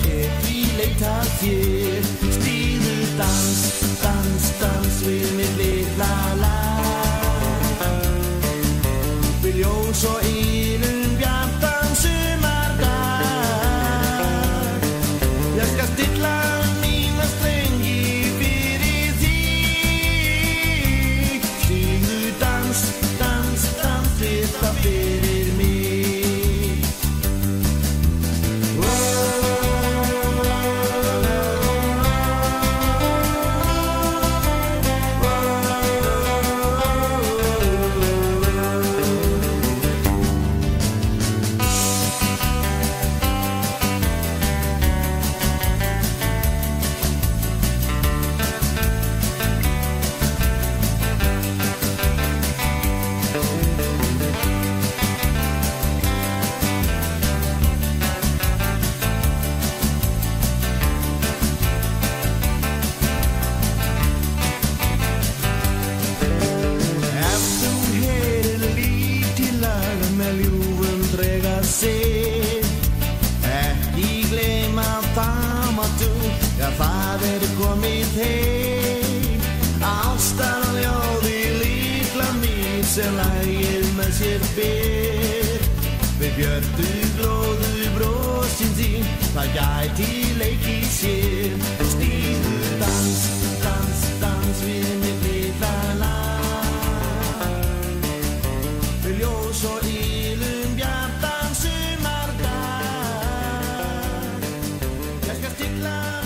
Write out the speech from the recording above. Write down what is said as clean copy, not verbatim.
Í leita þér Stíðu dans, dans, dans Við mitt litla lag Við ljós og ylum bjartan sumardag Ég skal stilla mína strengi fyrir þig Stíðu dans, dans, dans Þetta fyrir mig Ekki gleyma það máttu Það komið heim Ástarljóði litla mín sem lagið með sér ber Við björtu glóðu brosin þín Það gæti leikið sér Stíðu dans, dans, dans Við mitt litla lag Við ljós og ylum bjartan sumardag Ég skal stilla